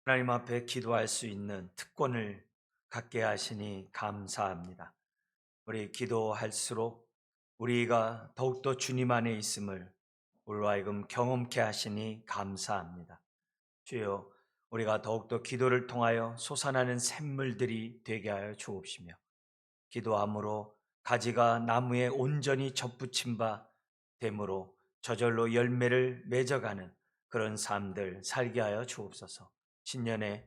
하나님 앞에 기도할 수 있는 특권을 갖게 하시니 감사합니다. 우리 기도할수록 우리가 더욱더 주님 안에 있음을 우리로 하여금 경험케 하시니 감사합니다. 주여, 우리가 더욱더 기도를 통하여 솟아나는 샘물들이 되게 하여 주옵시며, 기도함으로 가지가 나무에 온전히 접붙임 바 되므로 저절로 열매를 맺어가는 그런 삶들 살게 하여 주옵소서. 신년에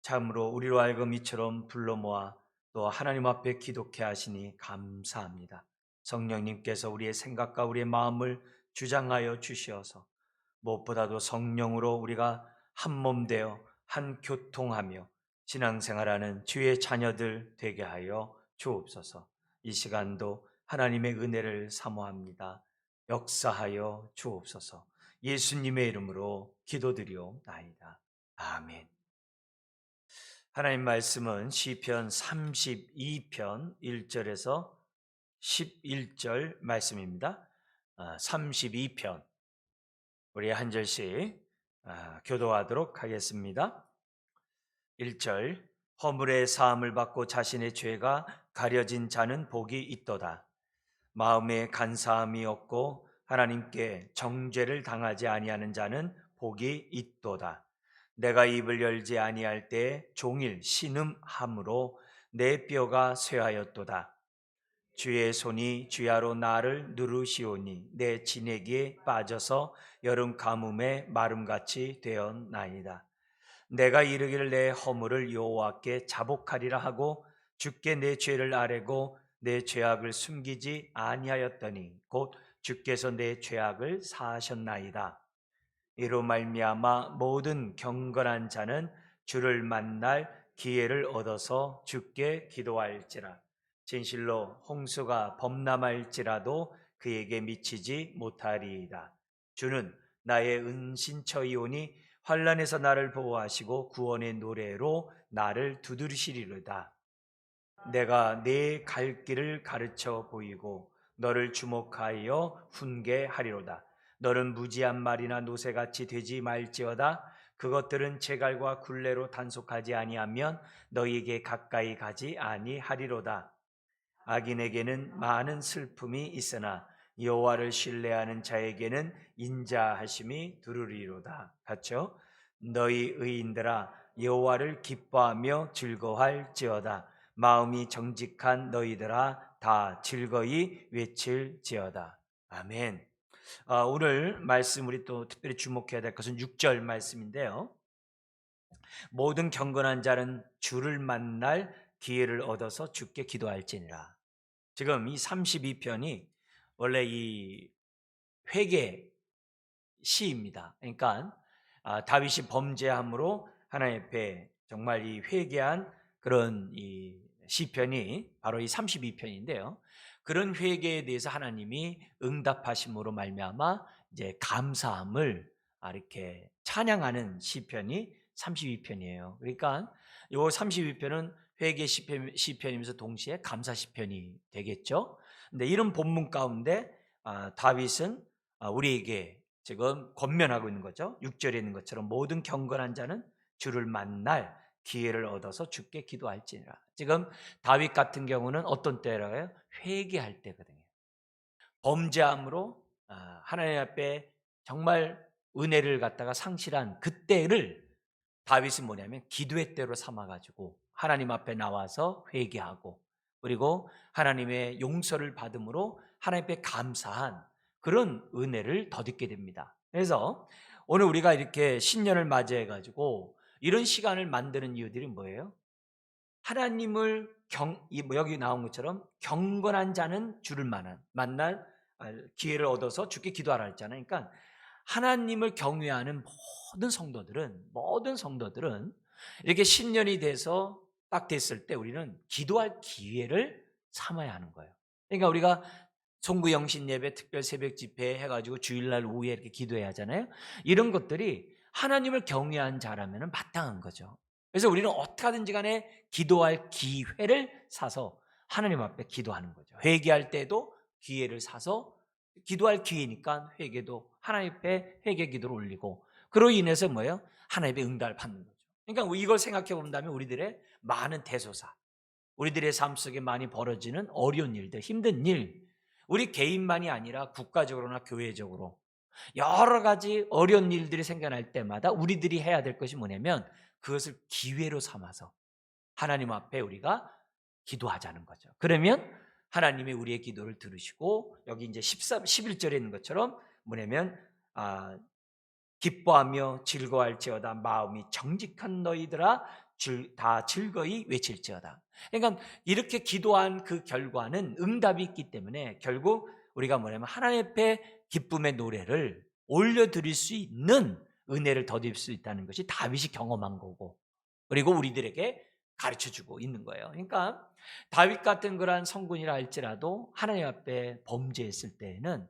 참으로 우리로 하여금 이처럼 불러 모아 또 하나님 앞에 기도케 하시니 감사합니다. 성령님께서 우리의 생각과 우리의 마음을 주장하여 주시어서 무엇보다도 성령으로 우리가 한 몸 되어 한 교통하며 신앙생활하는 주의 자녀들 되게 하여 주옵소서. 이 시간도 하나님의 은혜를 사모합니다. 역사하여 주옵소서. 예수님의 이름으로 기도드리옵나이다. 아멘. 하나님 말씀은 시편 32편 1절에서 11절 말씀입니다. 32편 우리 한 절씩 교도하도록 하겠습니다. 1절, 허물의 사함을 받고 자신의 죄가 가려진 자는 복이 있도다. 마음에 간사함이 없고 하나님께 정죄를 당하지 아니하는 자는 복이 있도다. 내가 입을 열지 아니할 때 종일 신음함으로 내 뼈가 쇠하였도다. 주의 손이 주야로 나를 누르시오니 내 진액에 빠져서 여름 가뭄에 마름같이 되었나이다. 내가 이르기를 내 허물을 여호와께 자복하리라 하고 주께 내 죄를 아뢰고 내 죄악을 숨기지 아니하였더니 곧 주께서 내 죄악을 사하셨나이다. 이로 말미암아 모든 경건한 자는 주를 만날 기회를 얻어서 주께 기도할지라. 진실로 홍수가 범람할지라도 그에게 미치지 못하리이다. 주는 나의 은신처이오니 환난에서 나를 보호하시고 구원의 노래로 나를 두드리시리로다. 내가 네 갈 길을 가르쳐 보이고 너를 주목하여 훈계하리로다. 너는 무지한 말이나 노새같이 되지 말지어다. 그것들은 재갈과 굴레로 단속하지 아니하면 너희에게 가까이 가지 아니하리로다. 악인에게는 많은 슬픔이 있으나 여호와를 신뢰하는 자에게는 인자하심이 두루리로다. 같죠? 너희 의인들아 여호와를 기뻐하며 즐거워할지어다. 마음이 정직한 너희들아 다 즐거이 외칠지어다. 아멘. 오늘 말씀 우리 또 특별히 주목해야 될 것은 6절 말씀인데요. 모든 경건한 자는 주를 만날 기회를 얻어서 주께 기도할지니라. 지금 이 32편이 원래 이 회개 시입니다. 그러니까 다윗이 범죄함으로 하나님 앞에 정말 이 회개한 그런 이 시편이 바로 이 32편인데요. 그런 회개에 대해서 하나님이 응답하심으로 말미암아 이제 감사함을 이렇게 찬양하는 시편이 32편이에요. 그러니까 이 32편은 회개 시편이면서 동시에 감사 시편이 되겠죠. 근데 이런 본문 가운데 다윗은 우리에게 지금 권면하고 있는 거죠. 6절에 있는 것처럼 모든 경건한 자는 주를 만날 기회를 얻어서 주께 기도할지니라. 지금 다윗 같은 경우는 어떤 때라고요? 회개할 때거든요. 범죄함으로 하나님 앞에 정말 은혜를 갖다가 상실한 그때를 다윗은 뭐냐면 기도의 때로 삼아가지고 하나님 앞에 나와서 회개하고 그리고 하나님의 용서를 받음으로 하나님 앞에 감사한 그런 은혜를 덧입게 됩니다. 그래서 오늘 우리가 이렇게 신년을 맞이해 가지고 이런 시간을 만드는 이유들이 뭐예요? 하나님을 여기 나온 것처럼 경건한 자는 주를 만날 기회를 얻어서 주께 기도하라 했잖아요. 그러니까 하나님을 경외하는 모든 성도들은 이렇게 신년이 돼서 딱 됐을 때 우리는 기도할 기회를 삼아야 하는 거예요. 그러니까 우리가 송구영신 예배, 특별 새벽 집회 해가지고 주일날 오후에 이렇게 기도해야 하잖아요. 이런 것들이 하나님을 경외한 자라면 마땅한 거죠. 그래서 우리는 어떻게 하든지 간에 기도할 기회를 사서 하나님 앞에 기도하는 거죠. 회개할 때도 기회를 사서 기도할 기회니까 회개도 하나님 앞에 회개 기도를 올리고 그로 인해서 뭐예요? 하나님의 응답을 받는 거죠. 그러니까 이걸 생각해 본다면 우리들의 많은 대소사, 우리들의 삶 속에 많이 벌어지는 어려운 일들, 힘든 일, 우리 개인만이 아니라 국가적으로나 교회적으로 여러 가지 어려운 일들이 생겨날 때마다 우리들이 해야 될 것이 뭐냐면 그것을 기회로 삼아서 하나님 앞에 우리가 기도하자는 거죠. 그러면 하나님이 우리의 기도를 들으시고 여기 이제 11절에 있는 것처럼 뭐냐면 기뻐하며 즐거워할지어다 마음이 정직한 너희들아 다 즐거이 외칠지어다. 그러니까 이렇게 기도한 그 결과는 응답이 있기 때문에 결국 우리가 뭐냐면 하나님 앞에 기쁨의 노래를 올려드릴 수 있는 은혜를 더딜 수 있다는 것이 다윗이 경험한 거고 그리고 우리들에게 가르쳐주고 있는 거예요. 그러니까 다윗 같은 그러한 성군이라 할지라도 하나님 앞에 범죄했을 때에는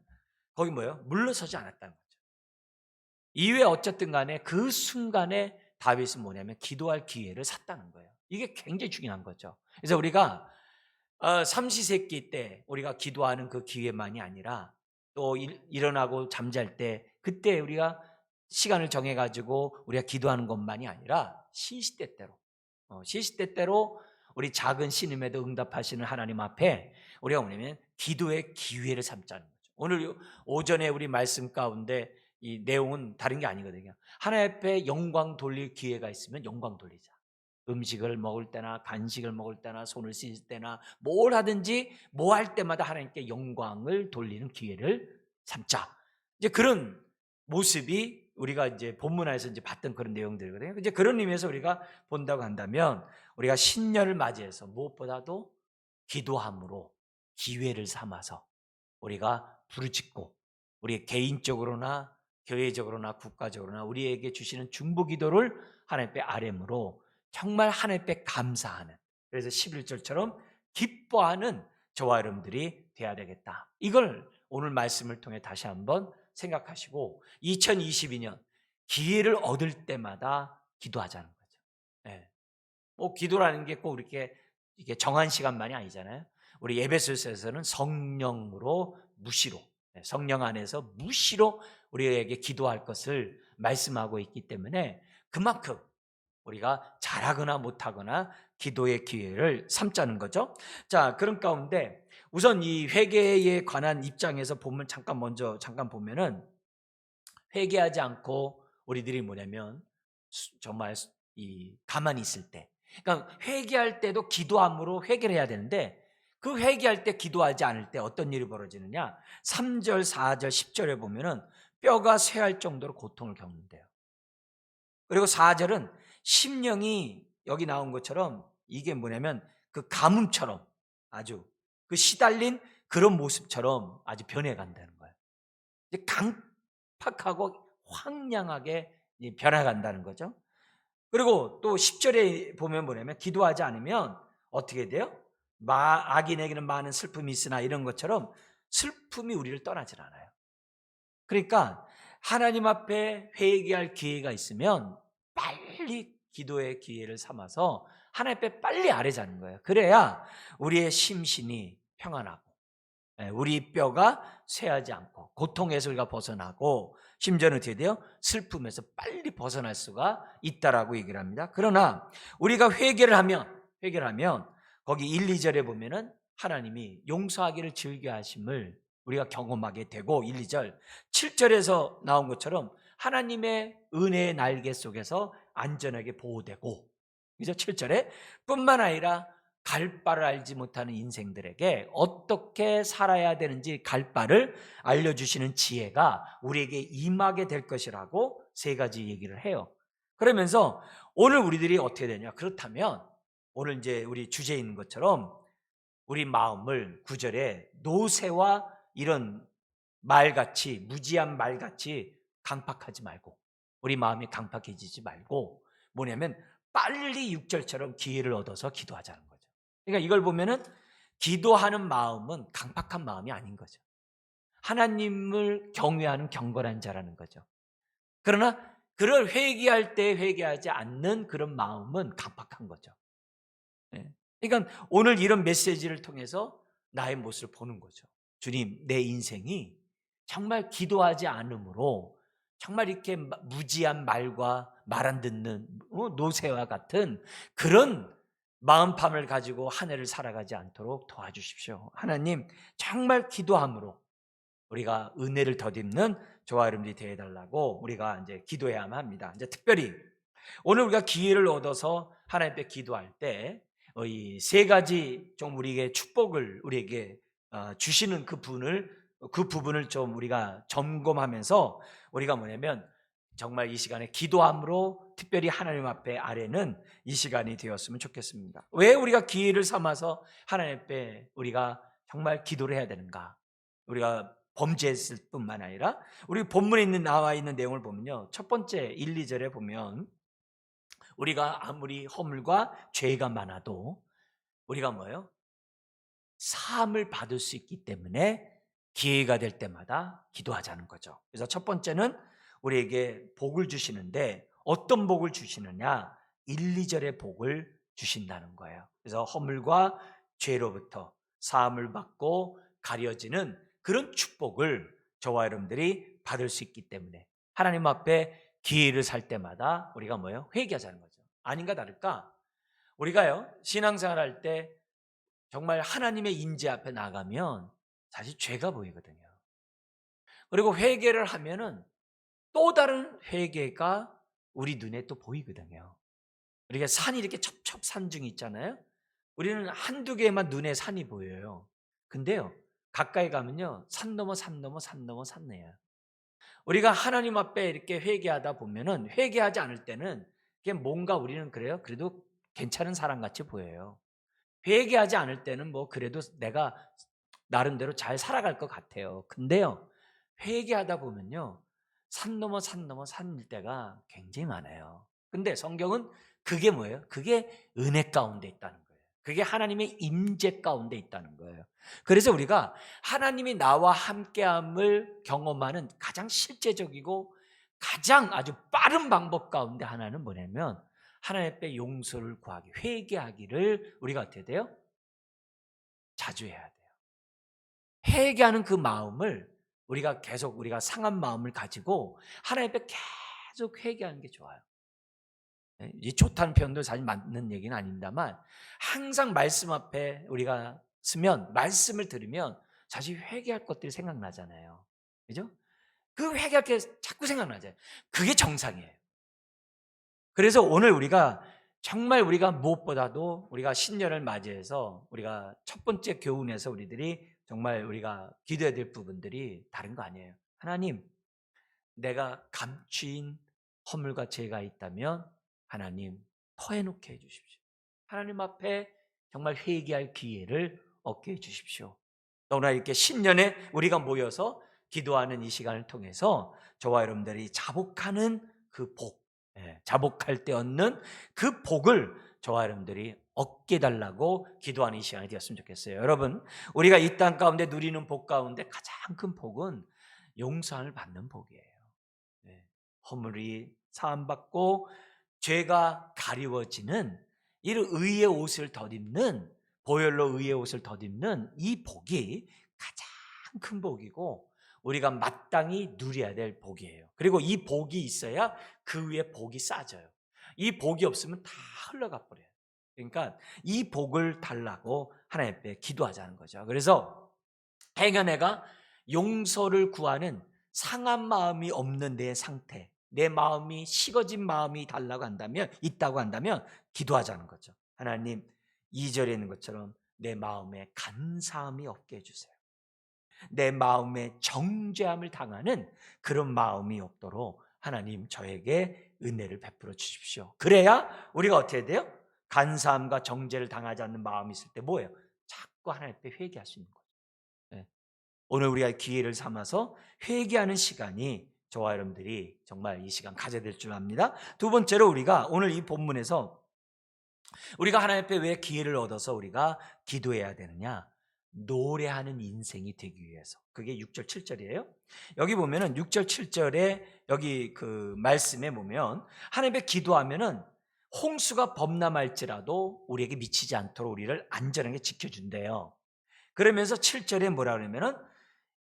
거기 뭐예요? 물러서지 않았다는 거예요. 이후에 어쨌든 간에 그 순간에 다윗은 뭐냐면 기도할 기회를 샀다는 거예요. 이게 굉장히 중요한 거죠. 그래서 우리가 삼시세끼 때 우리가 기도하는 그 기회만이 아니라 또 일어나고 잠잘 때 그때 우리가 시간을 정해가지고 우리가 기도하는 것만이 아니라 시시때때로 시시때때로 우리 작은 신음에도 응답하시는 하나님 앞에 우리가 뭐냐면 기도의 기회를 삼자는 거죠. 오늘 오전에 우리 말씀 가운데 이 내용은 다른 게 아니거든요. 하나님 앞에 영광 돌릴 기회가 있으면 영광 돌리자. 음식을 먹을 때나 간식을 먹을 때나 손을 씻을 때나 뭘 하든지 뭐 할 때마다 하나님께 영광을 돌리는 기회를 삼자. 이제 그런 모습이 우리가 이제 본문에서 이제 봤던 그런 내용들이거든요. 이제 그런 의미에서 우리가 본다고 한다면 우리가 신년을 맞이해서 무엇보다도 기도함으로 기회를 삼아서 우리가 부르짖고 우리 개인적으로나 교회적으로나 국가적으로나 우리에게 주시는 중보 기도를 하나님께 아뢰므로 정말 하나님께 감사하는 그래서 11절처럼 기뻐하는 저와 여러분들이 돼야 되겠다. 이걸 오늘 말씀을 통해 다시 한번 생각하시고 2022년 기회를 얻을 때마다 기도하자는 거죠. 네. 뭐 기도라는 게 꼭 이게 정한 시간만이 아니잖아요. 우리 에베소서에서는 성령으로 무시로 성령 안에서 무시로 우리에게 기도할 것을 말씀하고 있기 때문에 그만큼 우리가 잘하거나 못하거나 기도의 기회를 삼자는 거죠. 자, 그런 가운데 우선 이 회개에 관한 입장에서 보면 잠깐 보면은 회개하지 않고 우리들이 뭐냐면 정말 이 가만히 있을 때 그러니까 회개할 때도 기도함으로 회개를 해야 되는데 그 회개할 때 기도하지 않을 때 어떤 일이 벌어지느냐 3절 4절 10절에 보면은 뼈가 쇠할 정도로 고통을 겪는데요. 그리고 4절은 심령이 여기 나온 것처럼 이게 뭐냐면 그 가뭄처럼 아주 그 시달린 그런 모습처럼 아주 변해간다는 거예요. 이제 강팍하고 황량하게 변해간다는 거죠. 그리고 또 10절에 보면 뭐냐면 기도하지 않으면 어떻게 돼요? 악인에게는 많은 슬픔이 있으나 이런 것처럼 슬픔이 우리를 떠나질 않아요. 그러니까 하나님 앞에 회개할 기회가 있으면 빨리 기도의 기회를 삼아서 하나님 앞에 빨리 아뢰자는 거예요. 그래야 우리의 심신이 평안하고 우리 뼈가 쇠하지 않고 고통에서 우리가 벗어나고 심지어는 어떻게 돼요? 슬픔에서 빨리 벗어날 수가 있다라고 얘기를 합니다. 그러나 우리가 회개를 하면 거기 1, 2절에 보면은 하나님이 용서하기를 즐겨하심을 우리가 경험하게 되고 1, 2절 7절에서 나온 것처럼 하나님의 은혜의 날개 속에서 안전하게 보호되고 그죠? 7절에 뿐만 아니라 갈 바를 알지 못하는 인생들에게 어떻게 살아야 되는지 갈 바를 알려주시는 지혜가 우리에게 임하게 될 것이라고 세 가지 얘기를 해요. 그러면서 오늘 우리들이 어떻게 되냐? 그렇다면 오늘 이제 우리 주제에 있는 것처럼 우리 마음을 9절에 노새와 이런 말같이 무지한 말같이 강팍하지 말고 우리 마음이 강팍해지지 말고 뭐냐면 빨리 6절처럼 기회를 얻어서 기도하자는 거죠. 그러니까 이걸 보면은 기도하는 마음은 강팍한 마음이 아닌 거죠. 하나님을 경외하는 경건한 자라는 거죠. 그러나 그걸 회개할 때 회개하지 않는 그런 마음은 강팍한 거죠. 그러니까 오늘 이런 메시지를 통해서 나의 모습을 보는 거죠. 주님, 내 인생이 정말 기도하지 않으므로 정말 이렇게 무지한 말과 말 안 듣는 노새와 같은 그런 마음팜을 가지고 한 해를 살아가지 않도록 도와주십시오. 하나님, 정말 기도함으로 우리가 은혜를 덧입는 저와 여러분들이 되어달라고 우리가 이제 기도해야만 합니다. 이제 특별히 오늘 우리가 기회를 얻어서 하나님 앞에 기도할 때 이 세 가지 좀 우리에게 축복을 우리에게 주시는 그 부분을 좀 우리가 점검하면서 우리가 뭐냐면 정말 이 시간에 기도함으로 특별히 하나님 앞에 아뢰는 이 시간이 되었으면 좋겠습니다. 왜 우리가 기회를 삼아서 하나님 앞에 우리가 정말 기도를 해야 되는가? 우리가 범죄했을 뿐만 아니라 우리 본문에 나와 있는 내용을 보면요, 첫 번째 1, 2절에 보면 우리가 아무리 허물과 죄가 많아도 우리가 뭐예요? 사함을 받을 수 있기 때문에 기회가 될 때마다 기도하자는 거죠. 그래서 첫 번째는 우리에게 복을 주시는데 어떤 복을 주시느냐? 1, 2절의 복을 주신다는 거예요. 그래서 허물과 죄로부터 사함을 받고 가려지는 그런 축복을 저와 여러분들이 받을 수 있기 때문에 하나님 앞에 기회를 살 때마다 우리가 뭐예요? 회개하자는 거죠. 아닌가 다를까? 우리가요, 신앙생활 할 때 정말 하나님의 임재 앞에 나가면 사실 죄가 보이거든요. 그리고 회개를 하면은 또 다른 회개가 우리 눈에 또 보이거든요. 우리가 산이 이렇게 첩첩산중이 있잖아요. 우리는 한두 개만 눈에 산이 보여요. 근데요, 가까이 가면요, 산 넘어 산 넘어 산 넘어 산이에요. 우리가 하나님 앞에 이렇게 회개하다 보면은 회개하지 않을 때는 그게 뭔가 우리는 그래요. 그래도 괜찮은 사람같이 보여요. 회개하지 않을 때는 뭐 그래도 내가 나름대로 잘 살아갈 것 같아요. 근데요, 회개하다 보면요, 산 넘어 산 넘어 산일 때가 굉장히 많아요. 근데 성경은 그게 뭐예요? 그게 은혜 가운데 있다는 거예요. 그게 하나님의 임재 가운데 있다는 거예요. 그래서 우리가 하나님이 나와 함께함을 경험하는 가장 실제적이고 가장 아주 빠른 방법 가운데 하나는 뭐냐면 하나님 앞에 용서를 구하기, 회개하기를 우리가 어떻게 돼요? 자주 해야 돼요. 회개하는 그 마음을 우리가 계속 우리가 상한 마음을 가지고 하나님 앞에 계속 회개하는 게 좋아요. 이 좋다는 표현도 사실 맞는 얘기는 아닙니다만 항상 말씀 앞에 우리가 쓰면 말씀을 들으면 사실 회개할 것들이 생각나잖아요. 그죠? 그 회개할 게 자꾸 생각나잖아요. 그게 정상이에요. 그래서 오늘 우리가 정말 우리가 무엇보다도 우리가 신년을 맞이해서 우리가 첫 번째 교훈에서 우리들이 정말 우리가 기도해야 될 부분들이 다른 거 아니에요. 하나님, 내가 감추인 허물과 죄가 있다면 하나님 터해놓게 해주십시오. 하나님 앞에 정말 회개할 기회를 얻게 해주십시오. 너무나 이렇게 신년에 우리가 모여서 기도하는 이 시간을 통해서 저와 여러분들이 자복하는 그 복, 자복할 때 얻는 그 복을 저와 여러분들이 얻게 달라고 기도하는 이 시간이 되었으면 좋겠어요. 여러분, 우리가 이 땅 가운데 누리는 복 가운데 가장 큰 복은 용서를 받는 복이에요. 허물이 사함받고 죄가 가리워지는 이런 의의 옷을 덧입는, 보혈로 의의 옷을 덧입는 이 복이 가장 큰 복이고 우리가 마땅히 누려야 될 복이에요. 그리고 이 복이 있어야 그 위에 복이 쌓여요. 이 복이 없으면 다 흘러가 버려요. 그러니까 이 복을 달라고 하나님 앞에 기도하자는 거죠. 그래서 행여내가 용서를 구하는 상한 마음이 없는 내 상태, 내 마음이 식어진 마음이 있다고 한다면 기도하자는 거죠. 하나님, 2절에 있는 것처럼 내 마음에 간사함이 없게 해주세요. 내 마음에 정죄함을 당하는 그런 마음이 없도록 하나님 저에게 은혜를 베풀어 주십시오. 그래야 우리가 어떻게 돼요? 간사함과 정죄를 당하지 않는 마음이 있을 때 뭐예요? 자꾸 하나님 앞에 회개할 수 있는 거예요. 예. 오늘 우리가 기회를 삼아서 회개하는 시간이 저와 여러분들이 정말 이 시간 가져야 될 줄 압니다. 두 번째로 우리가 오늘 이 본문에서 우리가 하나님 앞에 왜 기회를 얻어서 우리가 기도해야 되느냐? 노래하는 인생이 되기 위해서. 그게 6절 7절이에요. 여기 보면은 6절 7절에 여기 그 말씀에 보면 하나님 앞에 기도하면은 홍수가 범람할지라도 우리에게 미치지 않도록 우리를 안전하게 지켜준대요. 그러면서 7절에 뭐라 그러면은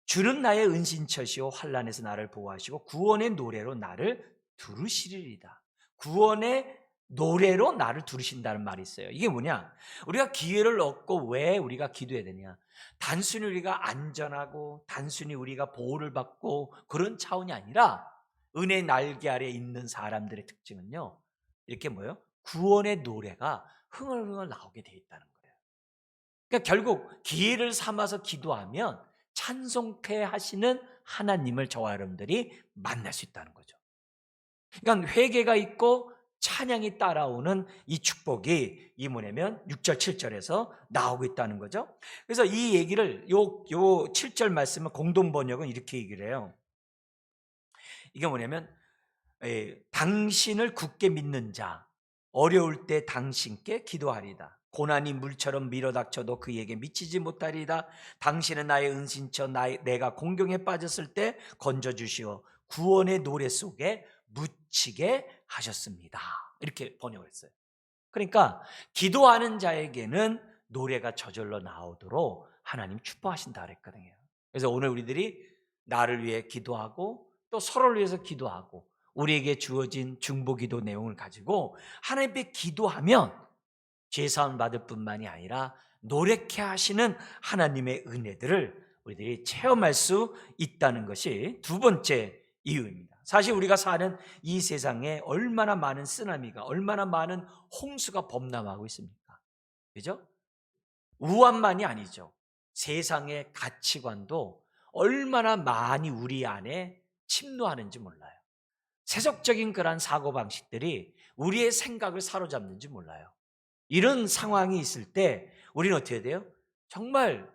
주는 나의 은신처시오 환난에서 나를 보호하시고 구원의 노래로 나를 두르시리이다. 구원의 노래로 나를 두르신다는 말이 있어요. 이게 뭐냐? 우리가 기회를 얻고 왜 우리가 기도해야 되냐? 단순히 우리가 안전하고 단순히 우리가 보호를 받고 그런 차원이 아니라 은혜 날개 아래 있는 사람들의 특징은요. 이렇게 뭐예요? 구원의 노래가 흥얼흥얼 나오게 돼 있다는 거예요. 그러니까 결국 기회를 삼아서 기도하면 찬송케 하시는 하나님을 저와 여러분들이 만날 수 있다는 거죠. 그러니까 회개가 있고 찬양이 따라오는 이 축복이 이 뭐냐면 6절 7절에서 나오고 있다는 거죠. 그래서 이 얘기를 요 7절 말씀은 공동 번역은 이렇게 얘기를 해요. 이게 뭐냐면 당신을 굳게 믿는 자 어려울 때 당신께 기도하리다. 고난이 물처럼 밀어닥쳐도 그에게 미치지 못하리다. 당신은 나의 은신처 내가 공경에 빠졌을 때 건져주시어 구원의 노래 속에 묻히게 하셨습니다. 이렇게 번역을 했어요. 그러니까 기도하는 자에게는 노래가 저절로 나오도록 하나님 축복하신다 그랬거든요. 그래서 오늘 우리들이 나를 위해 기도하고 또 서로를 위해서 기도하고 우리에게 주어진 중보기도 내용을 가지고 하나님께 기도하면 죄사함 받을 뿐만이 아니라 노래케 하시는 하나님의 은혜들을 우리들이 체험할 수 있다는 것이 두 번째 이유입니다. 사실 우리가 사는 이 세상에 얼마나 많은 쓰나미가 얼마나 많은 홍수가 범람하고 있습니까? 그죠? 우환만이 아니죠. 세상의 가치관도 얼마나 많이 우리 안에 침노하는지 몰라요. 세속적인 그런 사고방식들이 우리의 생각을 사로잡는지 몰라요. 이런 상황이 있을 때 우리는 어떻게 해야 돼요? 정말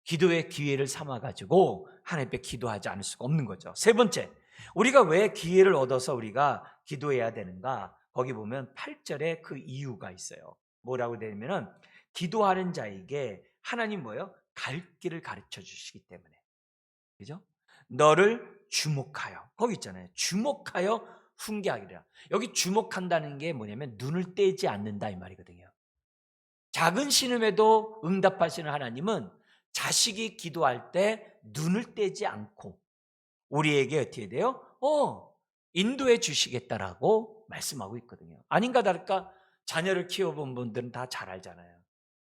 기도의 기회를 삼아가지고 하나님께 기도하지 않을 수가 없는 거죠. 세 번째, 우리가 왜 기회를 얻어서 우리가 기도해야 되는가? 거기 보면 8절에 그 이유가 있어요. 뭐라고 되냐면은 기도하는 자에게 하나님 뭐예요? 갈 길을 가르쳐 주시기 때문에. 그죠? 너를 주목하여. 거기 있잖아요. 주목하여 훈계하기라. 여기 주목한다는 게 뭐냐면 눈을 떼지 않는다 이 말이거든요. 작은 신음에도 응답하시는 하나님은 자식이 기도할 때 눈을 떼지 않고 우리에게 어떻게 돼요? 인도해 주시겠다라고 말씀하고 있거든요. 아닌가 다를까 자녀를 키워본 분들은 다 잘 알잖아요.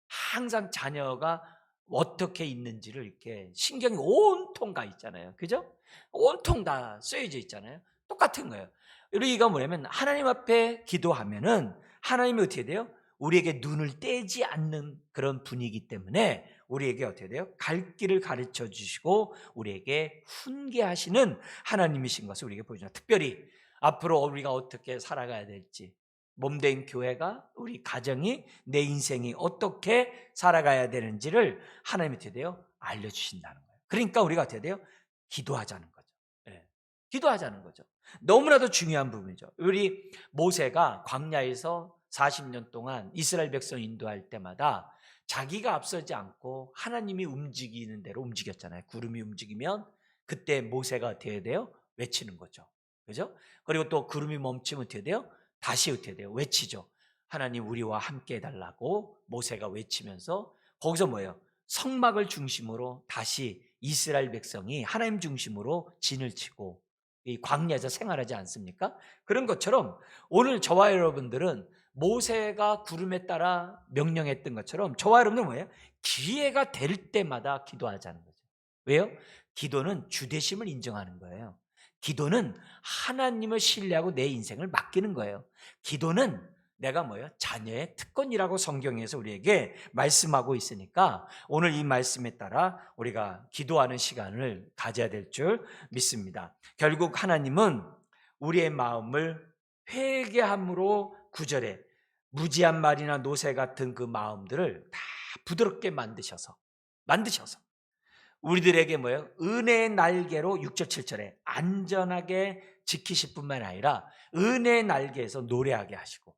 항상 자녀가 어떻게 있는지를 이렇게 신경이 온통 가 있잖아요. 그죠? 온통 다 쓰여져 있잖아요. 똑같은 거예요. 우리가 뭐냐면 하나님 앞에 기도하면은 하나님이 어떻게 돼요? 우리에게 눈을 떼지 않는 그런 분위기 때문에 우리에게 어떻게 돼요? 갈 길을 가르쳐 주시고 우리에게 훈계하시는 하나님이신 것을 우리에게 보여주죠. 특별히 앞으로 우리가 어떻게 살아가야 될지 몸된 교회가 우리 가정이 내 인생이 어떻게 살아가야 되는지를 하나님이 어떻게 돼요? 알려주신다는 거예요. 그러니까 우리가 어떻게 돼요? 기도하자는 거죠. 네. 기도하자는 거죠. 너무나도 중요한 부분이죠. 우리 모세가 광야에서 40년 동안 이스라엘 백성 인도할 때마다 자기가 앞서지 않고 하나님이 움직이는 대로 움직였잖아요. 구름이 움직이면 그때 모세가 어떻게 돼요? 외치는 거죠. 그죠? 그리고 또 구름이 멈추면 어떻게 돼요? 다시 어떻게 돼요? 외치죠. 하나님 우리와 함께 해달라고 모세가 외치면서 거기서 뭐예요? 성막을 중심으로 다시 이스라엘 백성이 하나님 중심으로 진을 치고 이 광야에서 생활하지 않습니까? 그런 것처럼 오늘 저와 여러분들은 모세가 구름에 따라 명령했던 것처럼 저와 여러분들은 뭐예요? 기회가 될 때마다 기도하자는 거죠. 왜요? 기도는 주되심을 인정하는 거예요. 기도는 하나님을 신뢰하고 내 인생을 맡기는 거예요. 기도는 내가 뭐예요? 자녀의 특권이라고 성경에서 우리에게 말씀하고 있으니까 오늘 이 말씀에 따라 우리가 기도하는 시간을 가져야 될 줄 믿습니다. 결국 하나님은 우리의 마음을 회개함으로 구절에 무지한 말이나 노새 같은 그 마음들을 다 부드럽게 만드셔서 우리들에게 뭐예요? 은혜의 날개로 6절 7절에 안전하게 지키실 뿐만 아니라 은혜의 날개에서 노래하게 하시고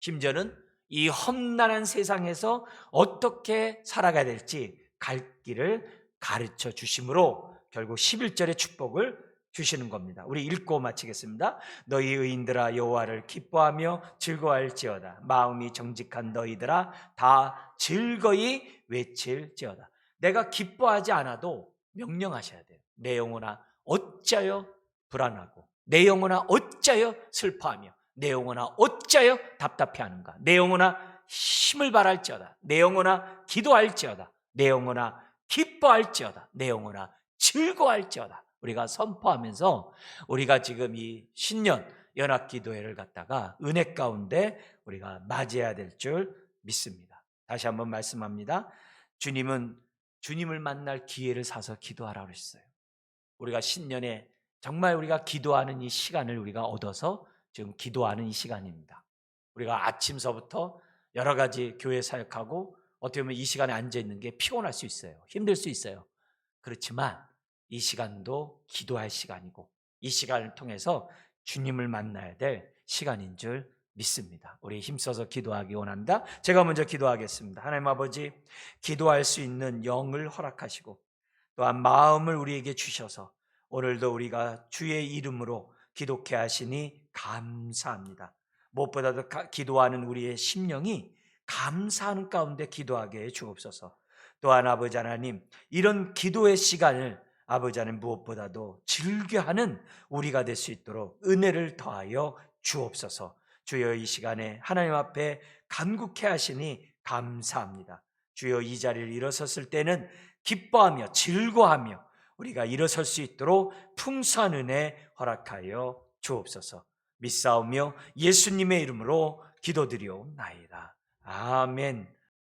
심지어는 이 험난한 세상에서 어떻게 살아가야 될지 갈 길을 가르쳐 주심으로 결국 11절의 축복을 주시는 겁니다. 우리 읽고 마치겠습니다. 너희 의인들아 여호와를 기뻐하며 즐거워할지어다. 마음이 정직한 너희들아 다 즐거이 외칠지어다. 내가 기뻐하지 않아도 명령하셔야 돼요. 내 영혼아 어찌하여 불안하고 내 영혼아 어찌하여 슬퍼하며 내 영혼아 어찌하여 답답해하는가. 내 영혼아 힘을 발할지어다. 내 영혼아 기도할지어다. 내 영혼아 기뻐할지어다. 내 영혼아 즐거워할지어다. 우리가 선포하면서 우리가 지금 이 신년 연합기도회를 갖다가 은혜 가운데 우리가 맞이해야 될 줄 믿습니다. 다시 한번 말씀합니다. 주님을 만날 기회를 사서 기도하라고 그랬어요. 우리가 신년에 정말 우리가 기도하는 이 시간을 우리가 얻어서 지금 기도하는 이 시간입니다. 우리가 아침서부터 여러 가지 교회 사역하고 어떻게 보면 이 시간에 앉아 있는 게 피곤할 수 있어요. 힘들 수 있어요. 그렇지만 이 시간도 기도할 시간이고 이 시간을 통해서 주님을 만나야 될 시간인 줄 믿습니다. 우리 힘써서 기도하기 원합니다. 제가 먼저 기도하겠습니다. 하나님 아버지, 기도할 수 있는 영을 허락하시고 또한 마음을 우리에게 주셔서 오늘도 우리가 주의 이름으로 기독해 하시니 감사합니다. 무엇보다도 기도하는 우리의 심령이 감사하는 가운데 기도하게 해 주옵소서. 또한 아버지 하나님, 이런 기도의 시간을 아버지 하나님 무엇보다도 즐겨하는 우리가 될 수 있도록 은혜를 더하여 주옵소서. 주여 이 시간에 하나님 앞에 간구케 하시니 감사합니다. 주여 이 자리를 일어섰을 때는 기뻐하며 즐거워하며 우리가 일어설 수 있도록 풍성한 은혜 허락하여 주옵소서. 믿사오며 예수님의 이름으로 기도드리옵나이다. 아멘.